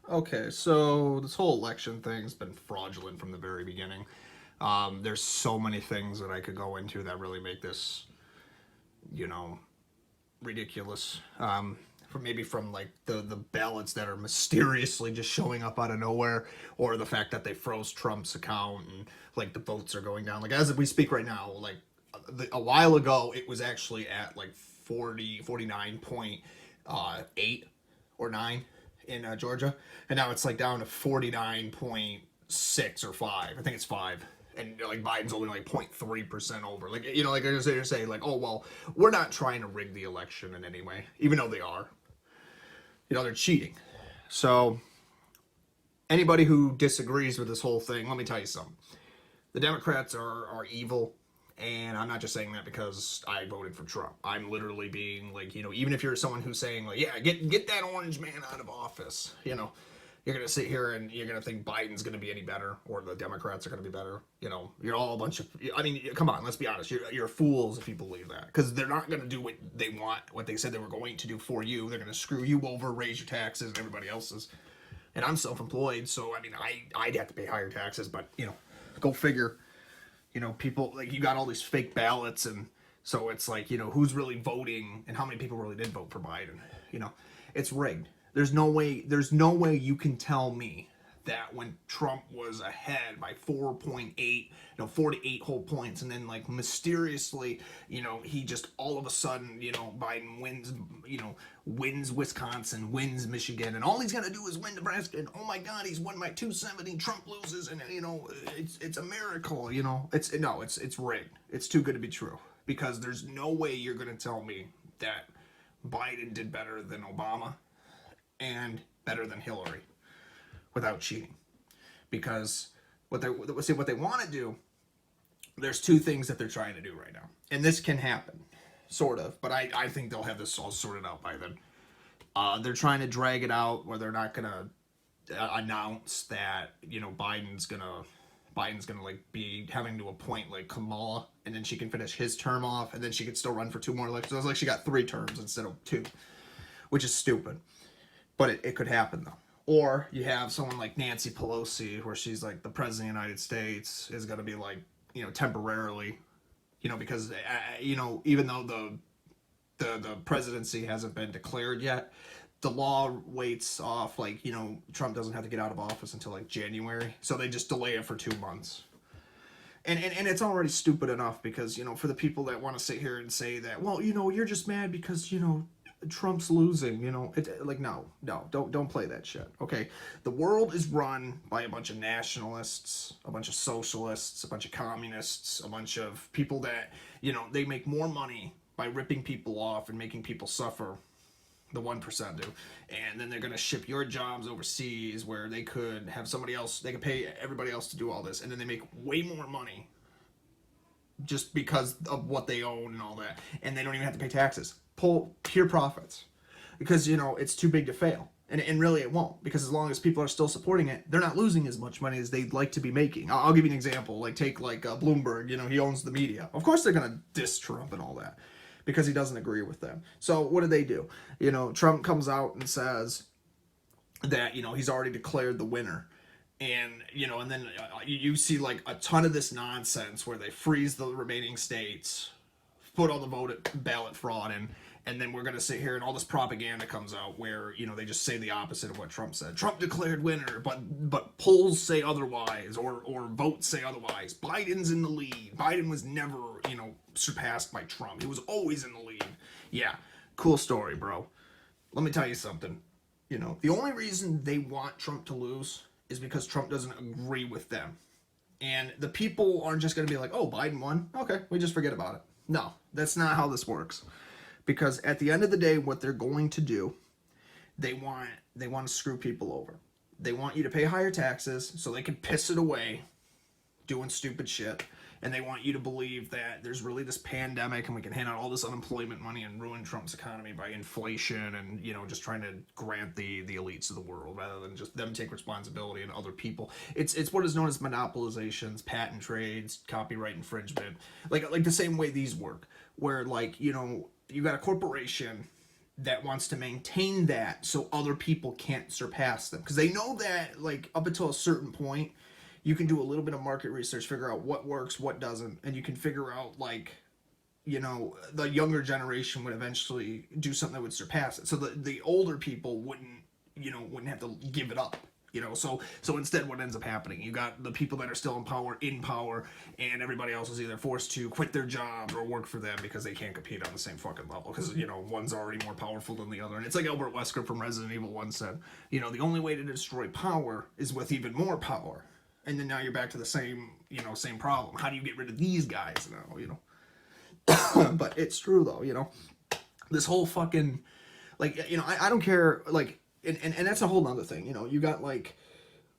Okay, so this whole election thing's been fraudulent from the very beginning. There's so many things that I could go into that really make this, you know, ridiculous. From like the ballots that are mysteriously just showing up out of nowhere, or the fact that they froze Trump's account and like the votes are going down. Like as we speak right now, like a while ago it was actually at like 49.8 or 9 in Georgia, and now it's like down to 49.6 or 5. I think it's 5. And like Biden's only like 0.3% over. Like, like they're saying, like, oh well, we're not trying to rig the election in any way, even though they are. They're cheating. So anybody who disagrees with this whole thing, let me tell you something. The Democrats are evil, and I'm not just saying that because I voted for Trump. I'm literally being like, even if you're someone who's saying like, yeah, get that orange man out of office, you're gonna sit here and you're gonna think Biden's gonna be any better, or the Democrats are gonna be better. You're all a bunch of. I mean, come on, let's be honest. You're fools if you believe that, because they're not gonna do what they want, what they said they were going to do for you. They're gonna screw you over, raise your taxes, and everybody else's. And I'm self-employed, so I mean, I'd have to pay higher taxes, but go figure. People like you got all these fake ballots, and so it's like who's really voting and how many people really did vote for Biden. It's rigged. There's no way you can tell me that when Trump was ahead by 4.8, 4 to 8 whole points, and then like mysteriously, he just all of a sudden, Biden wins, wins Wisconsin, wins Michigan, and all he's gonna do is win Nebraska, and oh my God, he's won by 270. Trump loses, and it's a miracle. It's rigged. It's too good to be true, because there's no way you're gonna tell me that Biden did better than Obama and better than Hillary without cheating. Because what they want to do, there's two things that they're trying to do right now, and this can happen, sort of. But I think they'll have this all sorted out by then. They're trying to drag it out where they're not gonna announce that Biden's gonna like be having to appoint like Kamala, and then she can finish his term off, and then she could still run for 2 more elections. So it's like she got 3 terms instead of 2, which is stupid. But it could happen though. Or you have someone like Nancy Pelosi, where she's like the president of the United States, is going to be like, temporarily, because even though the presidency hasn't been declared yet, the law waits off, like, Trump doesn't have to get out of office until like January, so they just delay it for 2 months. And it's already stupid enough because, for the people that want to sit here and say that, well, you're just mad because, Trump's losing, like, no, don't play that shit. Okay, the world is run by a bunch of nationalists, a bunch of socialists, a bunch of communists, a bunch of people that they make more money by ripping people off and making people suffer. The 1% do, and then they're going to ship your jobs overseas where they could have somebody else, they could pay everybody else to do all this, and then they make way more money just because of what they own and all that, and they don't even have to pay taxes. Pull pure profits, because it's too big to fail, and really it won't, because as long as people are still supporting it, they're not losing as much money as they'd like to be making. I'll give you an example. Like take like Bloomberg. He owns the media. Of course they're gonna diss Trump and all that because he doesn't agree with them. So what do? Trump comes out and says that he's already declared the winner, and then you see like a ton of this nonsense where they freeze the remaining states, put all the ballot fraud in, and then we're going to sit here and all this propaganda comes out where they just say the opposite of what Trump said. Trump declared winner, but polls say otherwise, or votes say otherwise. Biden's in the lead. Biden was never surpassed by Trump. He was always in the lead. Yeah, cool story, bro. Let me tell you something. The only reason they want Trump to lose is because Trump doesn't agree with them. And the people aren't just going to be like, oh, Biden won. Okay, we just forget about it. No, that's not how this works. Because at the end of the day, what they're going to do, they want to screw people over. They want you to pay higher taxes so they can piss it away doing stupid shit. And they want you to believe that there's really this pandemic and we can hand out all this unemployment money and ruin Trump's economy by inflation and, just trying to grant the elites of the world rather than just them take responsibility and other people. It's what is known as monopolizations, patent trades, copyright infringement. Like the same way these work, where like, you got a corporation that wants to maintain that so other people can't surpass them, because they know that like up until a certain point you can do a little bit of market research, figure out what works, what doesn't, and you can figure out like, you know, the younger generation would eventually do something that would surpass it, so the older people wouldn't, you know, wouldn't have to give it up, you know. So instead what ends up happening, you got the people that are still in power, and everybody else is either forced to quit their jobs or work for them because they can't compete on the same fucking level, because, you know, one's already more powerful than the other. And it's like Albert Wesker from Resident Evil 1 said, you know, the only way to destroy power is with even more power. And then now you're back to the same, you know, same problem. How do you get rid of these guys now, you know? But it's true though, you know, this whole fucking, like, you know, I don't care, like, and that's a whole nother thing, you know. You got like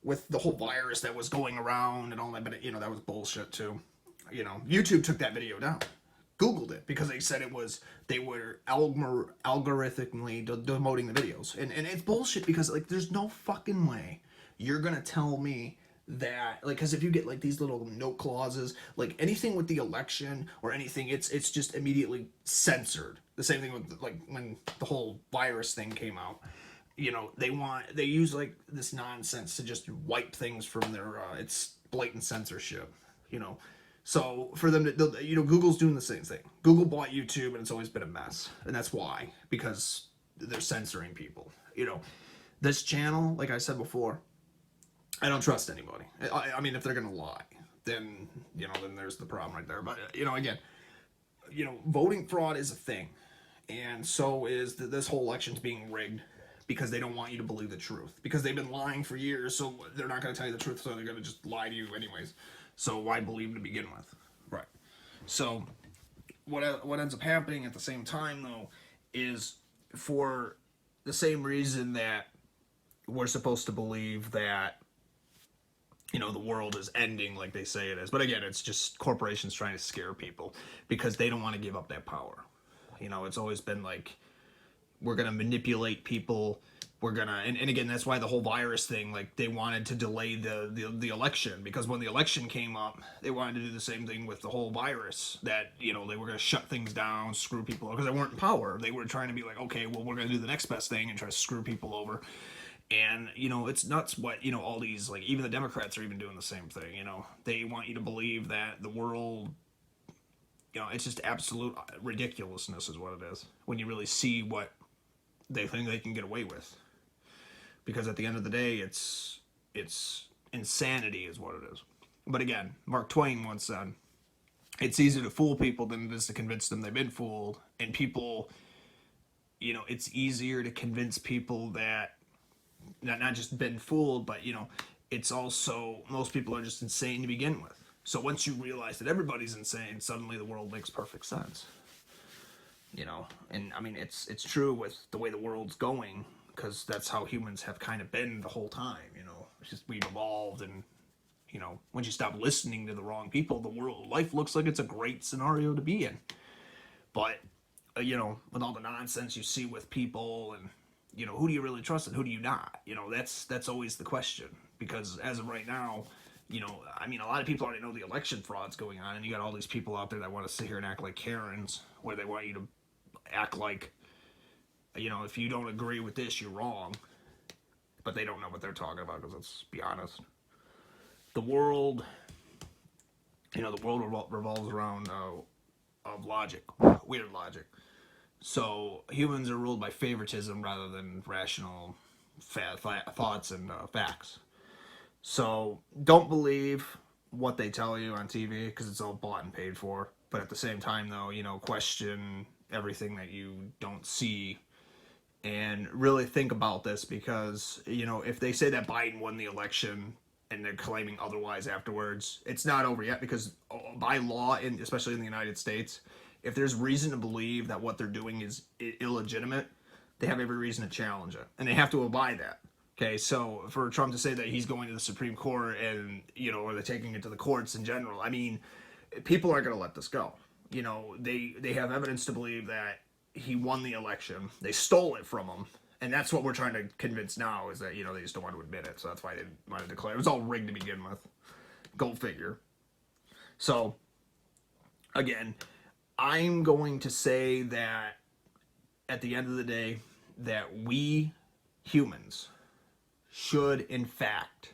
with the whole virus that was going around and all that, but you know, that was bullshit too. You know, YouTube took that video down, Googled it, because they said they were algorithmically demoting the videos, and it's bullshit, because like there's no fucking way you're gonna tell me that, like, because if you get like these little note clauses, like anything with the election or anything, it's just immediately censored. The same thing with like when the whole virus thing came out, you know, they use like this nonsense to just wipe things from their it's blatant censorship, you know. So for them to, you know, Google's doing the same thing. Google bought YouTube, and it's always been a mess, and that's why, because they're censoring people, you know. This channel, like I said before, I don't trust anybody. I mean, if they're gonna lie, then, you know, then there's the problem right there. But, you know, again, you know, voting fraud is a thing, and so is this whole election's being rigged, because they don't want you to believe the truth, because they've been lying for years, so they're not going to tell you the truth, so they're going to just lie to you anyways. So why believe them to begin with? Right. So what ends up happening at the same time, though, is for the same reason that we're supposed to believe that, you know, the world is ending like they say it is. But again, it's just corporations trying to scare people because they don't want to give up that power. You know, it's always been like, we're going to manipulate people. We're going to, and again, that's why the whole virus thing, like they wanted to delay the election, because when the election came up, they wanted to do the same thing with the whole virus, that, you know, they were going to shut things down, screw people over, because they weren't in power. They were trying to be like, okay, well, we're going to do the next best thing and try to screw people over. And, you know, it's nuts what, you know, all these, like, even the Democrats are even doing the same thing, you know. They want you to believe that the world, you know, it's just absolute ridiculousness is what it is, when you really see what they think they can get away with. Because at the end of the day, it's insanity is what it is. But again, Mark Twain once said, it's easier to fool people than it is to convince them they've been fooled. And people, you know, it's easier to convince people that not just been fooled, but, you know, it's also, most people are just insane to begin with. So once you realize that everybody's insane, suddenly the world makes perfect sense. You know, and I mean, it's true with the way the world's going, because that's how humans have kind of been the whole time, you know. It's just we've evolved, and, you know, once you stop listening to the wrong people, life looks like it's a great scenario to be in. But, you know, with all the nonsense you see with people, and, you know, who do you really trust and who do you not? You know, that's always the question, because as of right now, you know, I mean, a lot of people already know the election fraud's going on, and you got all these people out there that want to sit here and act like Karens, where they want you to act like, you know, if you don't agree with this, you're wrong. But they don't know what they're talking about, because let's be honest, the world, you know, the world revolves around of logic, weird logic. So humans are ruled by favoritism rather than rational thoughts and facts. So don't believe what they tell you on TV, because it's all bought and paid for. But at the same time, though, you know, question everything that you don't see, and really think about this, because, you know, if they say that Biden won the election and they're claiming otherwise afterwards, it's not over yet, because by law, especially in the United States, if there's reason to believe that what they're doing is illegitimate, they have every reason to challenge it, and they have to abide that. Okay, so for Trump to say that he's going to the Supreme Court, and, you know, or they're taking it to the courts in general, I mean, people aren't going to let this go. You know, they have evidence to believe that he won the election. They stole it from him. And that's what we're trying to convince now, is that, you know, they just don't want to admit it. So that's why they want to declare. It was all rigged to begin with. Go figure. So, again, I'm going to say that at the end of the day that we humans should, in fact,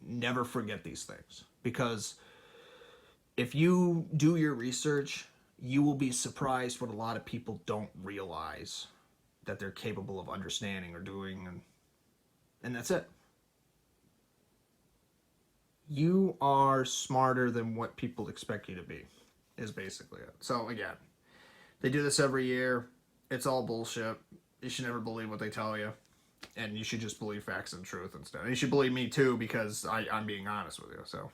never forget these things. Because if you do your research, you will be surprised what a lot of people don't realize that they're capable of understanding or doing, and that's it. You are smarter than what people expect you to be, is basically it. So again, they do this every year. It's all bullshit. You should never believe what they tell you. And you should just believe facts and truth instead. And you should believe me too, because I'm being honest with you. So